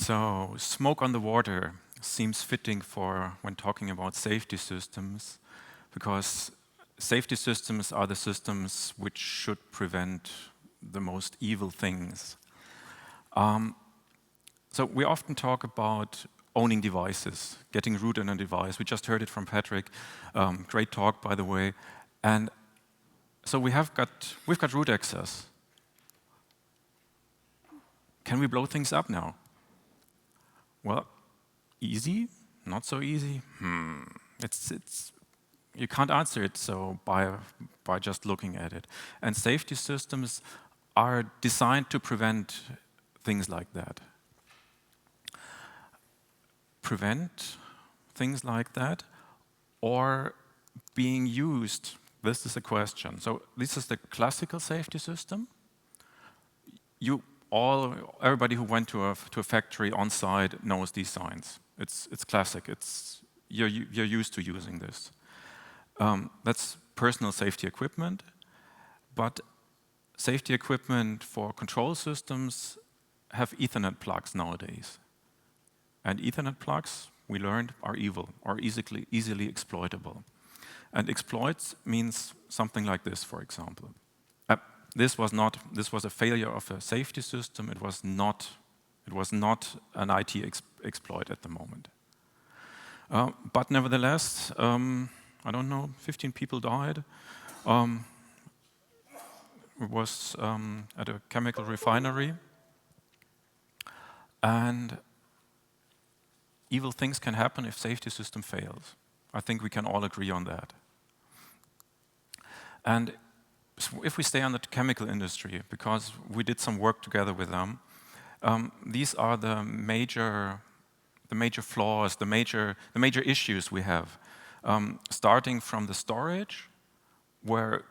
So, smoke on the water seems fitting for when talking about safety systems, because safety systems are the systems which should prevent the most evil things. So we often talk about owning devices, getting root in a device. We just heard it from Patrick. Great talk, by the way. And so we've got root access. Can we blow things up now? Well, easy, not so easy. You can't answer it so by just looking at it. And safety systems are designed to prevent things like that. Prevent things like that, or being used. This is a question. So this is the classical safety system. Everybody who went to a factory on site knows these signs. It's classic. You're used to using this. That's personal safety equipment, but safety equipment for control systems have Ethernet plugs nowadays. And Ethernet plugs, we learned, are evil or easily exploitable. And exploits means something like this, for example. This was a failure of a safety system. It was not an IT exploit at the moment. But nevertheless, I don't know, 15 people died. It was at a chemical refinery. And evil things can happen if safety system fails. I think we can all agree on that. And if we stay on the chemical industry, because we did some work together with them, these are the major flaws, the major issues we have. Starting from the storage, where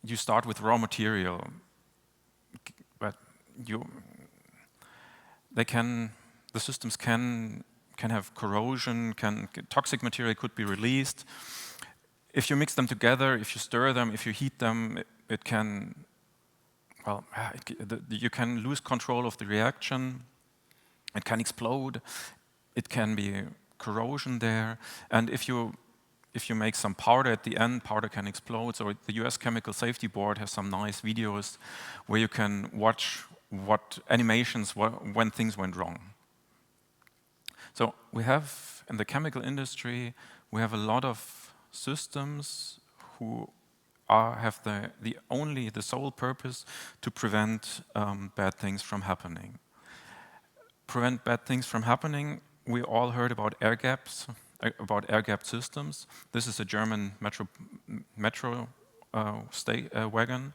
you start with raw material, but the systems can have corrosion, toxic material could be released. If you mix them together, if you stir them, if you heat them, you can lose control of the reaction. It can explode. It can be corrosion there. And if you make some powder at the end, powder can explode. So the US Chemical Safety Board has some nice videos where you can watch what animations when things went wrong. So we have, in the chemical industry, we have a lot of systems who have the sole purpose to prevent bad things from happening. Prevent bad things from happening, we all heard about air gaps, about air-gapped systems. This is a German metro wagon.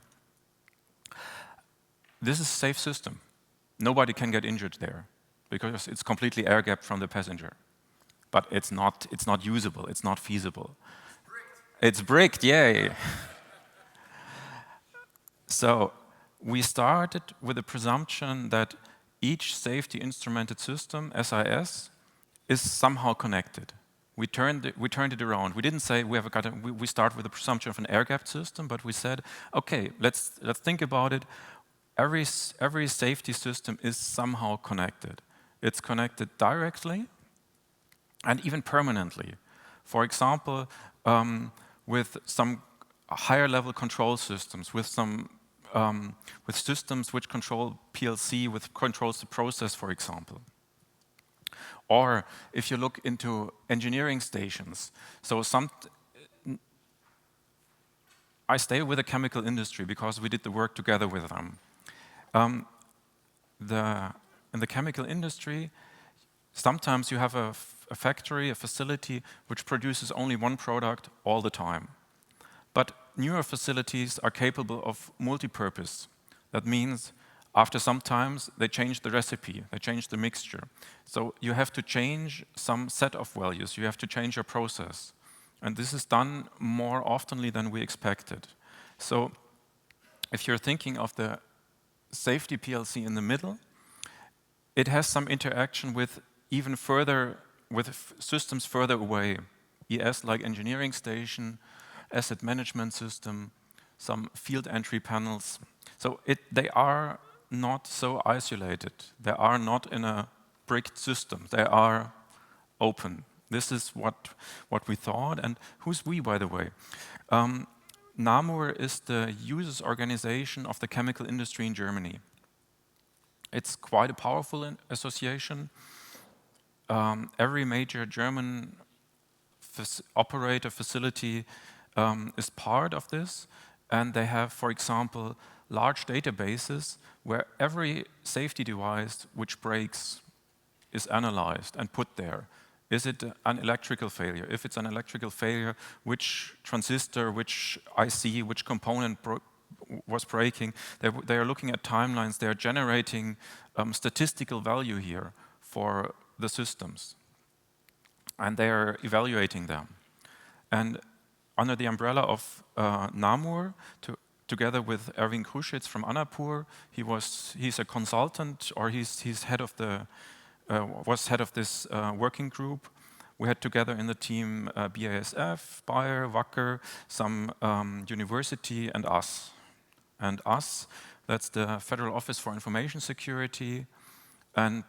This is a safe system. Nobody can get injured there because it's completely air-gapped from the passenger. But it's not usable, it's not feasible. It's bricked, yay! So we started with the presumption that each safety instrumented system, SIS, is somehow connected. We turned it around. We didn't say we start with the presumption of an air-gapped system, but we said, okay, let's think about it. Every safety system is somehow connected. It's connected directly and even permanently. For example, with some higher level control systems, with systems which control PLC, which controls the process, for example. Or if you look into engineering stations, I stay with the chemical industry because we did the work together with them. In the chemical industry, sometimes you have a factory, a facility, which produces only one product all the time. But newer facilities are capable of multi-purpose. That means after some times, they change the recipe, they change the mixture. So you have to change some set of values, you have to change your process. And this is done more oftenly than we expected. So if you're thinking of the safety PLC in the middle, it has some interaction with systems further away. ES like engineering station, asset management system, some field entry panels. So they are not so isolated. They are not in a bricked system. They are open. This is what we thought. And who's we, by the way? NAMUR is the users organization of the chemical industry in Germany. It's quite a powerful association. Every major German operator facility is part of this, and they have, for example, large databases where every safety device which breaks is analyzed and put there. Is it an electrical failure? If it's an electrical failure, which transistor, which IC, which component was breaking? They are looking at timelines. They are generating statistical value here for the systems, and they are evaluating them. And under the umbrella of NAMUR, together with Erwin Kruschitz from Annapur, he's a consultant, or he's head of the was head of this working group. We had together in the team BASF, Bayer, Wacker, some university, and us. And us, that's the Federal Office for Information Security. And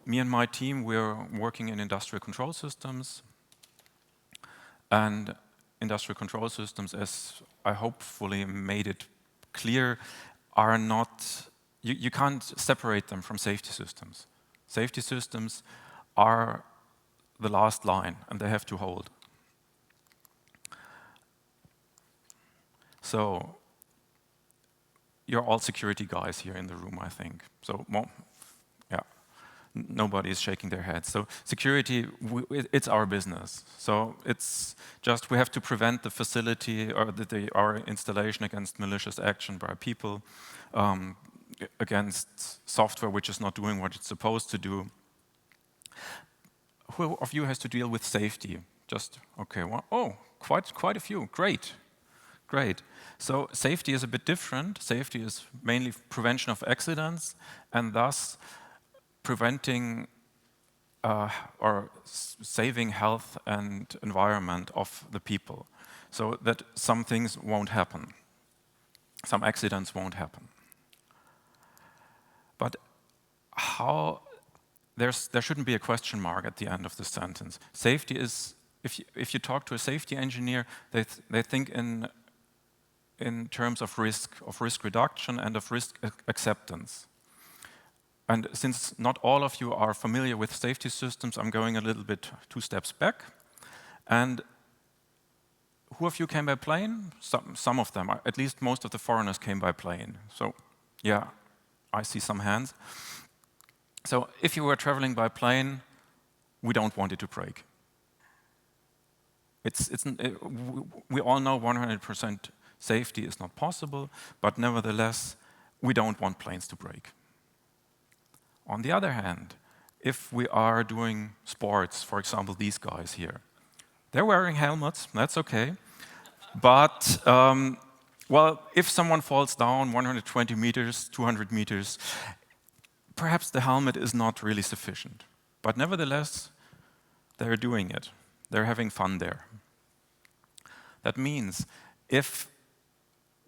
me and my team, we're working in industrial control systems. And industrial control systems, as I hopefully made it clear, are not, you can't separate them from safety systems. Safety systems are the last line, and they have to hold. So, you're all security guys here in the room, I think. So, well, yeah, nobody is shaking their heads. So, security, it's our business. So, it's just we have to prevent the facility or our installation against malicious action by people, against software which is not doing what it's supposed to do. Who of you has to deal with safety? Just, okay, well, oh, quite a few, great. So safety is a bit different. Safety is mainly prevention of accidents, and thus preventing or saving health and environment of the people, so that some things won't happen, some accidents won't happen. But how, there shouldn't be a question mark at the end of the sentence. Safety is, if you talk to a safety engineer, they think in terms of risk reduction and of risk acceptance. And since not all of you are familiar with safety systems, I'm going a little bit 2 steps back. And who of you came by plane? Some of them, at least most of the foreigners came by plane. So, yeah. I see some hands. So if you were traveling by plane, we don't want it to break. We all know 100% safety is not possible, but nevertheless, we don't want planes to break. On the other hand, if we are doing sports, for example, these guys here, they're wearing helmets, that's okay. But well, if someone falls down 120 meters, 200 meters, perhaps the helmet is not really sufficient. But nevertheless, they're doing it. They're having fun there. That means if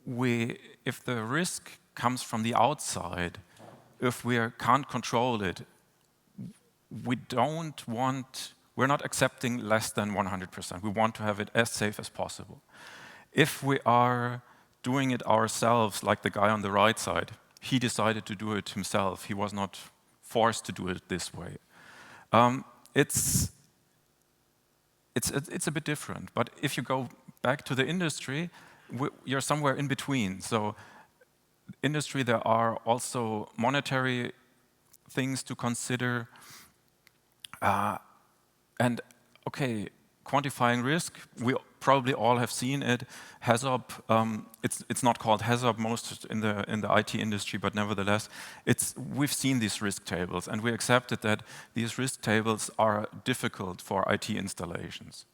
the risk comes from the outside, if we can't control it, we're not accepting less than 100%. We want to have it as safe as possible. If we are doing it ourselves, like the guy on the right side, he decided to do it himself. He was not forced to do it this way. It's a bit different. But if you go back to the industry, you're somewhere in between. So industry, there are also monetary things to consider. And okay, quantifying risk, we probably all have seen it. Hazop, it's not called Hazop most in the IT industry, but nevertheless, we've seen these risk tables, and we accepted that these risk tables are difficult for IT installations.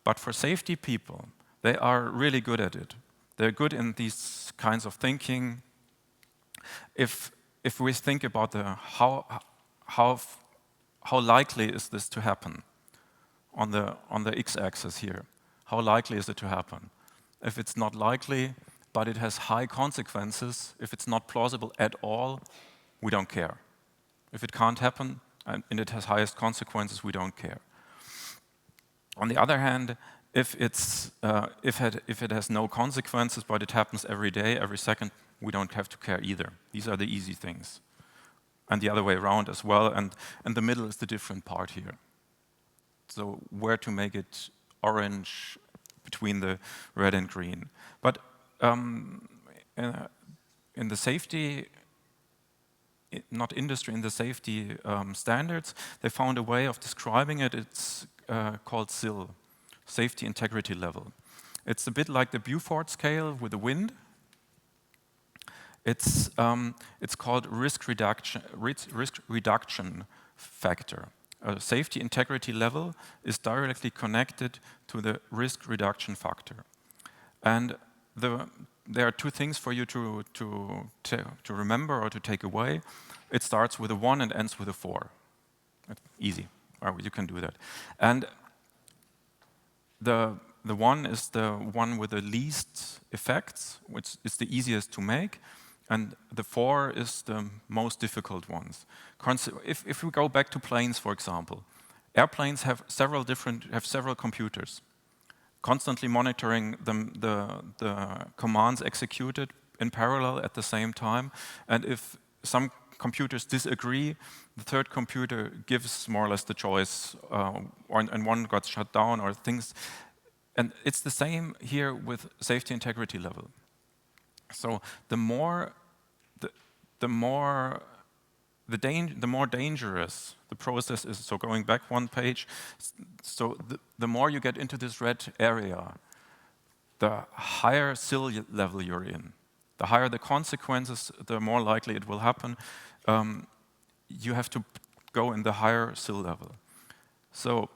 But for safety people, they are really good at it. They're good in these kinds of thinking. If we think about how likely is this to happen on the x-axis here, how likely is it to happen? If it's not likely, but it has high consequences, if it's not plausible at all, we don't care. If it can't happen and it has highest consequences, we don't care. On the other hand, if it has no consequences, but it happens every day, every second, we don't have to care either. These are the easy things. And the other way around as well, and the middle is the different part here. So where to make it orange between the red and green. But in the safety, not industry, in the safety standards, they found a way of describing it. It's called SIL, Safety Integrity Level. It's a bit like the Beaufort scale with the wind. It's called risk reduction factor. A safety integrity level is directly connected to the risk reduction factor. And there are two things for you to remember or to take away. It starts with a 1 and ends with a 4. Easy. You can do that. And the 1 is the one with the least effects, which is the easiest to make. And the 4 is the most difficult ones. If we go back to planes, for example, airplanes have several computers, constantly monitoring the commands executed in parallel at the same time. And if some computers disagree, the third computer gives more or less the choice, and one got shut down or things. And it's the same here with safety integrity level. So the more dangerous the process is, so going back one page, so the more you get into this red area, the higher SIL level you're in. The higher the consequences, the more likely it will happen. You have to go in the higher SIL level. So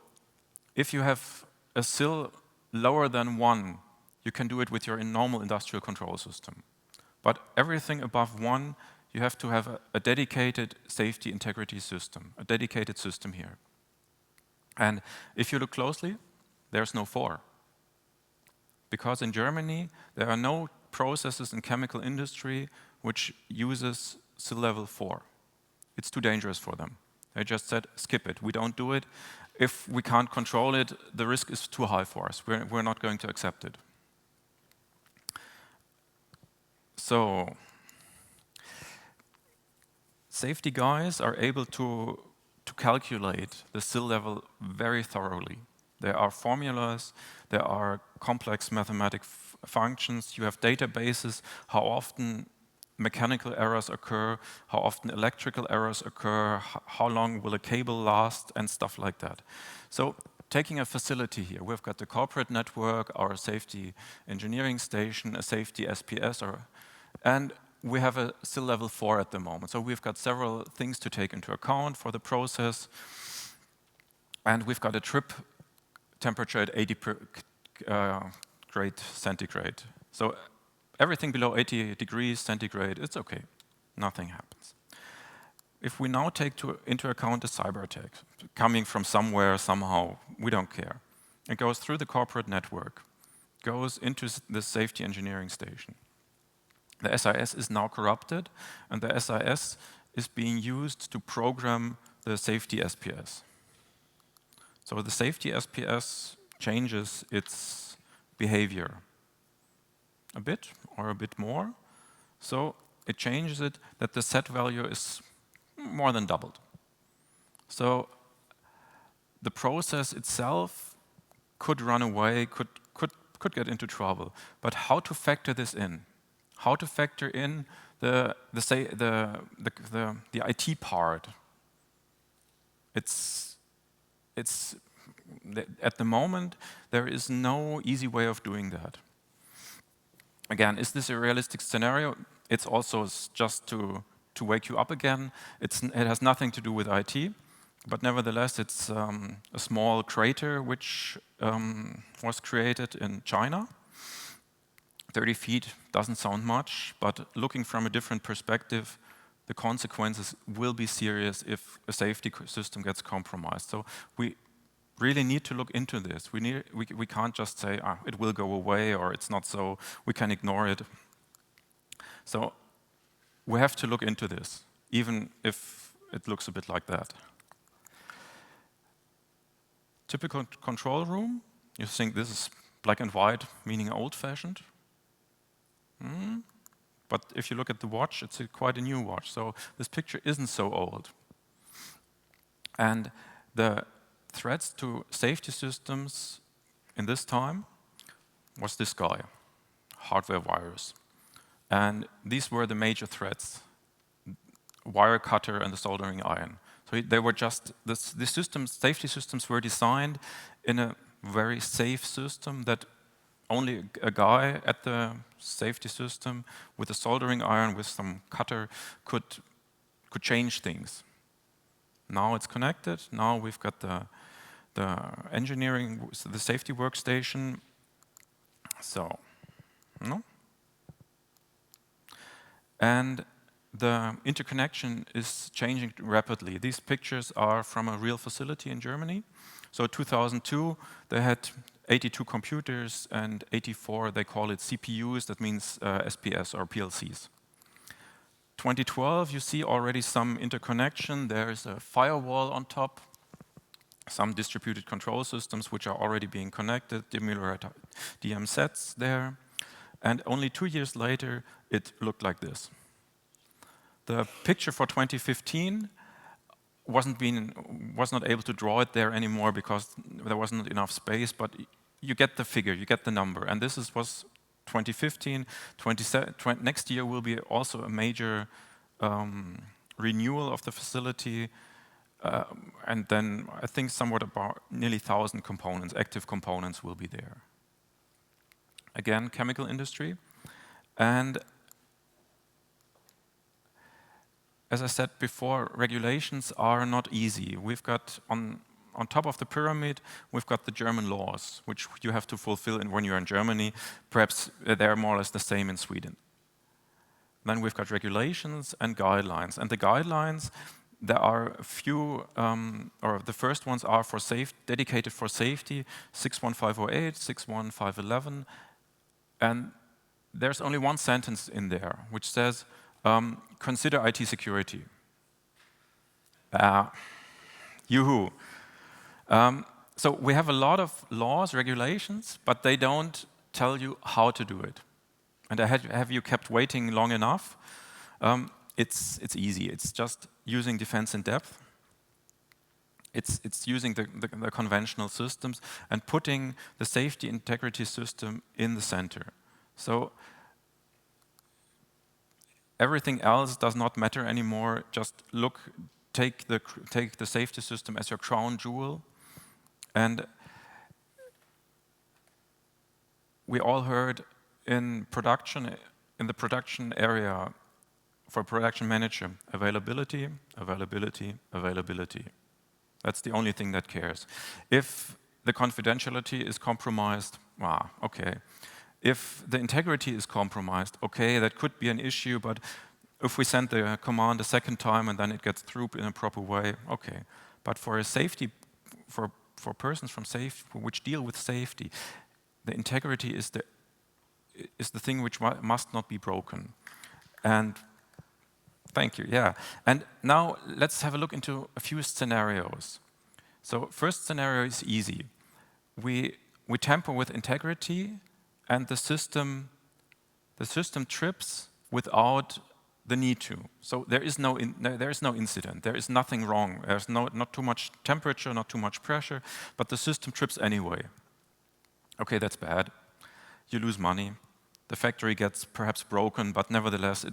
if you have a SIL lower than 1, you can do it with your normal industrial control system. But everything above 1, you have to have a dedicated safety integrity system, a dedicated system here. And if you look closely, there's no 4. Because in Germany, there are no processes in chemical industry which uses SIL level 4. It's too dangerous for them. They just said, skip it, we don't do it. If we can't control it, the risk is too high for us. We're not going to accept it. So, safety guys are able to calculate the SIL level very thoroughly. There are formulas, there are complex mathematic functions, you have databases, how often mechanical errors occur, how often electrical errors occur, how long will a cable last, and stuff like that. So, taking a facility here, we've got the corporate network, our safety engineering station, a safety SPS, and we have a SIL level 4 at the moment. So we've got several things to take into account for the process. And we've got a trip temperature at 80 grade centigrade. So everything below 80 degrees centigrade, it's okay. Nothing happens. If we now take into account a cyber attack, coming from somewhere, somehow, we don't care. It goes through the corporate network, goes into the safety engineering station. The SIS is now corrupted, and the SIS is being used to program the safety SPS. So the safety SPS changes its behavior a bit or a bit more. So it changes it that the set value is more than doubled. So the process itself could run away, could get into trouble. But how to factor this in? How to factor in the IT part? It's at the moment there is no easy way of doing that. Again, is this a realistic scenario? It's also just to wake you up again. It has nothing to do with IT, but nevertheless, it's a small crater which was created in China. 30 feet doesn't sound much, but looking from a different perspective, the consequences will be serious if a safety system gets compromised. So we really need to look into this. We can't just say, it will go away, or it's not so, we can ignore it. So we have to look into this. even if it looks a bit like that. Typical control room, you think this is black and white, meaning old-fashioned. But if you look at the watch, it's quite a new watch. So this picture isn't so old. And the threats to safety systems in this time was this guy, hardware virus. And these were the major threats, wire cutter and the soldering iron. So they were just, the systems, safety systems were designed in a very safe system that only a guy at the safety system with a soldering iron, with some cutter, could change things. Now it's connected. Now we've got the engineering, the safety workstation. So, no? And the interconnection is changing rapidly. These pictures are from a real facility in Germany. So 2002, they had 82 computers and 84, they call it CPUs, that means SPS or PLCs. 2012, you see already some interconnection. There is a firewall on top, some distributed control systems which are already being connected, DM sets there. And only 2 years later, it looked like this. The picture for 2015 was not able to draw it there anymore because there wasn't enough space, but you get the figure, you get the number. And this was 2015. Next year will be also a major renewal of the facility. And then I think somewhat about nearly 1,000 components, active components will be there. Again, chemical industry. And as I said before, regulations are not easy. We've got, on top of the pyramid, we've got the German laws, which you have to fulfill when you're in Germany. Perhaps they're more or less the same in Sweden. Then we've got regulations and guidelines. And the guidelines, there are a few, or the first ones are for dedicated for safety, 61508, 61511. And there's only one sentence in there, which says, consider IT security. Yoo-hoo. So we have a lot of laws, regulations, but they don't tell you how to do it. And have you kept waiting long enough? It's easy. It's just using defense in depth. It's using the conventional systems and putting the safety integrity system in the center. So everything else does not matter anymore. Just take the safety system as your crown jewel. And we all heard in the production area, for production manager, availability, availability, availability. That's the only thing that cares. If the confidentiality is compromised, okay. If the integrity is compromised, okay, that could be an issue, but if we send the command a second time and then it gets through in a proper way, okay. But for a safety, for persons from safety which deal with safety, the integrity is the thing which must not be broken. And thank you, yeah. And now let's have a look into a few scenarios. So first scenario is easy. We tamper with integrity and the system trips without the need to. So there is no incident. There is nothing wrong. There's not too much temperature, not too much pressure, but the system trips anyway. Okay, that's bad. You lose money. The factory gets perhaps broken, but nevertheless,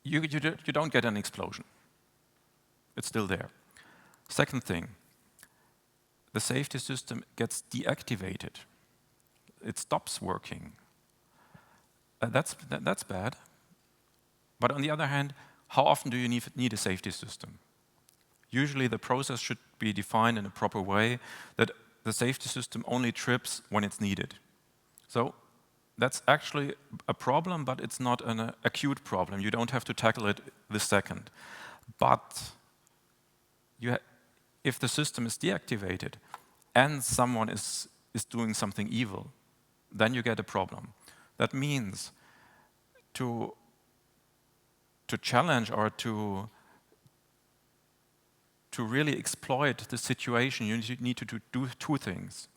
you don't get an explosion. It's still there. Second thing, the safety system gets deactivated. It stops working. That's bad. But on the other hand, how often do you need a safety system? Usually the process should be defined in a proper way that the safety system only trips when it's needed. So that's actually a problem, but it's not an acute problem. You don't have to tackle it this second. But if the system is deactivated and someone is doing something evil, then you get a problem. That means to challenge or to really exploit the situation, you need to do two things: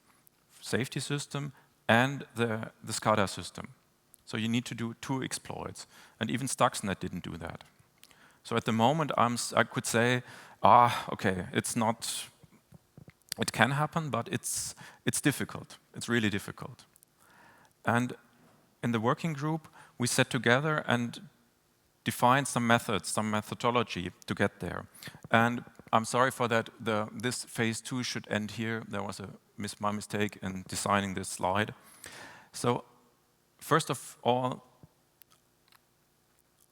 safety system and the SCADA system. So you need to do two exploits, and even Stuxnet didn't do that. So at the moment, I could say, okay, it's not. It can happen, but it's difficult. It's really difficult. And in the working group, we sat together and defined some methods, some methodology to get there. And I'm sorry for that. This phase 2 should end here. There was my mistake in designing this slide. So first of all,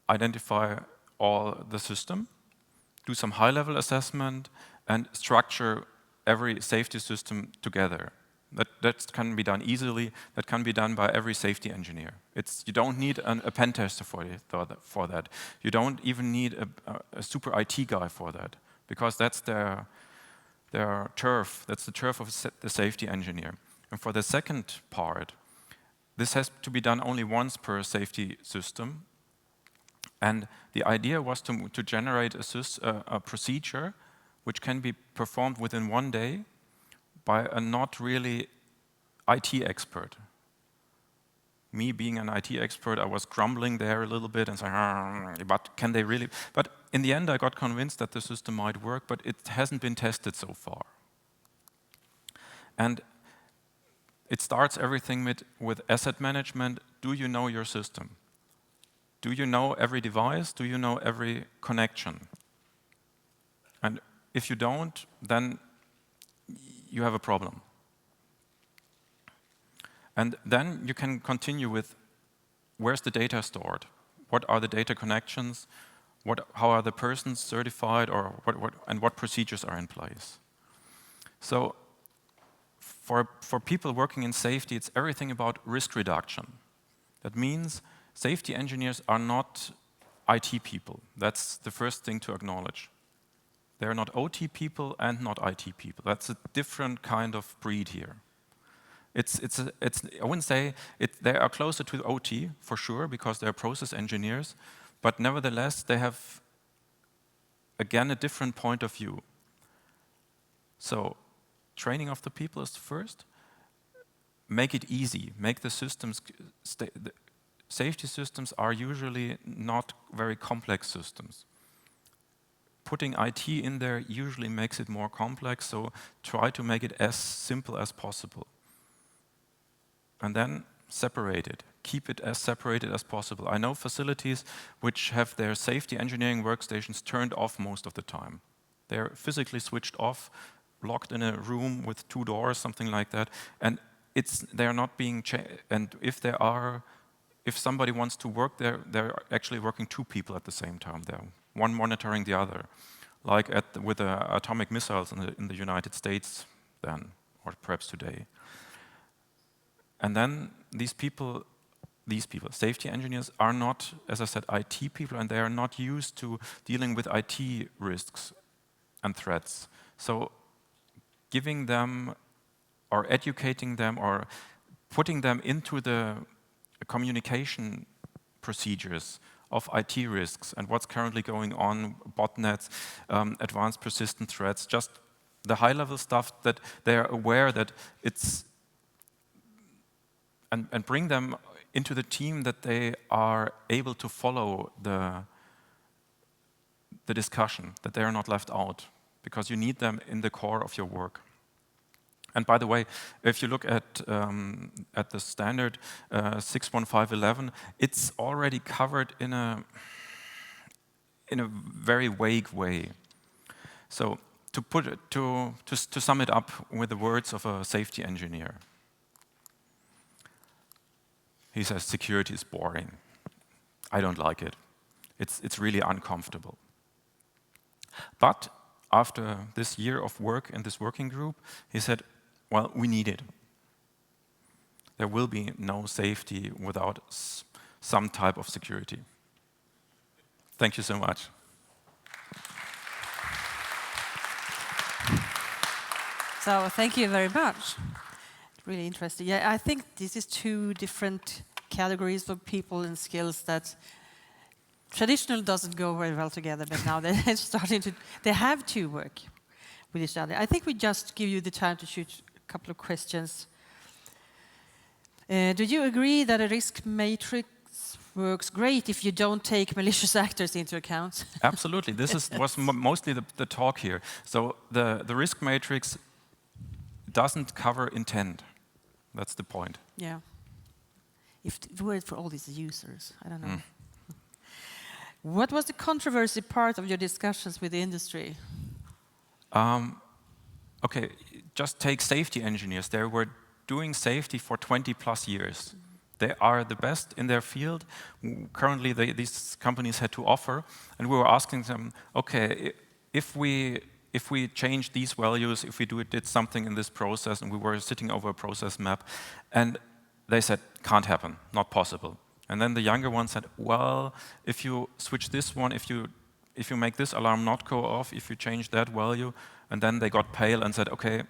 identify all the system, do some high-level assessment, and structure every safety system together. That can be done easily. That can be done by every safety engineer. You don't need a pen tester for that. You don't even need a super IT guy for that, because that's their turf. That's the turf of the safety engineer. And for the second part, this has to be done only once per safety system. And the idea was to generate a procedure which can be performed within 1 day by a not really IT expert. Me being an IT expert, I was grumbling there a little bit and saying, but can they really? But in the end, I got convinced that the system might work, but it hasn't been tested so far. And it starts everything with asset management. Do you know your system? Do you know every device? Do you know every connection? And if you don't, then you have a problem. And then you can continue with, where's the data stored? What are the data connections? How are the persons certified, or what procedures are in place? So for people working in safety, it's everything about risk reduction. That means safety engineers are not IT people. That's the first thing to acknowledge. They're not OT people and not IT people. That's a different kind of breed here. I wouldn't say they are closer to OT for sure, because they're process engineers, but nevertheless they have again a different point of view. So training of the people is first. Make it easy. Make the systems. The safety systems are usually not very complex systems. Putting IT in there usually makes it more complex, so try to make it as simple as possible. And then separate it. Keep it as separated as possible. I know facilities which have their safety engineering workstations turned off most of the time. They're physically switched off, locked in a room with 2 doors, something like that, and they are not being and if somebody wants to work there, they're actually working 2 people at the same time there, one monitoring the other, like with the atomic missiles in the United States then, or perhaps today. And then these people, safety engineers, are not, as I said, IT people, and they are not used to dealing with IT risks and threats. So giving them or educating them or putting them into the communication procedures of IT risks and what's currently going on, botnets, advanced persistent threats, just the high-level stuff that they are aware that it's, and bring them into the team that they are able to follow the discussion, that they are not left out, because you need them in the core of your work. And by the way, if you look at the standard 61511, it's already covered in a very vague way. So to sum it up with the words of a safety engineer, he says, security is boring. I don't like it. It's really uncomfortable. But after this year of work in this working group, he said, well, we need it. There will be no safety without some type of security. Thank you so much. So thank you very much. Really interesting. Yeah, I think this is 2 different categories of people and skills that traditional doesn't go very well together, but now they're starting to, they have to work with each other. I think we just give you the time to shoot a couple of questions. Do you agree that a risk matrix works great if you don't take malicious actors into account? Absolutely. This was mostly the talk here. So the risk matrix doesn't cover intent. That's the point. Yeah. If it were for all these users, I don't know. What was the controversy part of your discussions with the industry? Okay, just take safety engineers. They were doing safety for 20 plus years. They are the best in their field. Currently, these companies had to offer, and we were asking them, okay, if we change these values, if we did something in this process, and we were sitting over a process map, and they said, can't happen, not possible. And then the younger one said, well, if you switch this one, if you make this alarm not go off, if you change that value, and then they got pale and said, okay,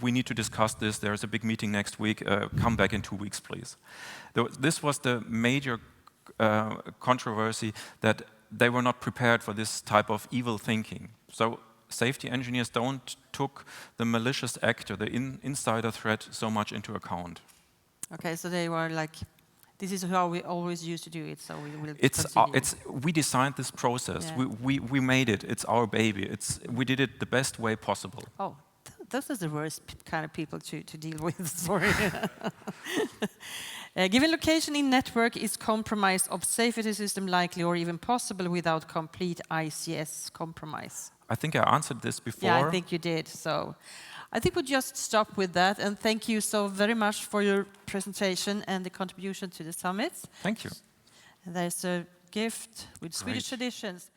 we need to discuss this, there's a big meeting next week, come back in 2 weeks, please. This was the major controversy, that they were not prepared for this type of evil thinking. So safety engineers don't took the malicious actor, the insider threat, so much into account. Okay, so they were like, this is how we always used to do it, so we will continue. We designed this process. Yeah. We made it. It's our baby. We did it the best way possible. Oh, those are the worst kind of people to deal with. Sorry. Given location in network, is compromise of safety system likely or even possible without complete ICS compromise? I think I answered this before. Yeah, I think you did. So I think we'll just stop with that. And thank you so very much for your presentation and the contribution to the summit. Thank you. And there's a gift with Swedish traditions.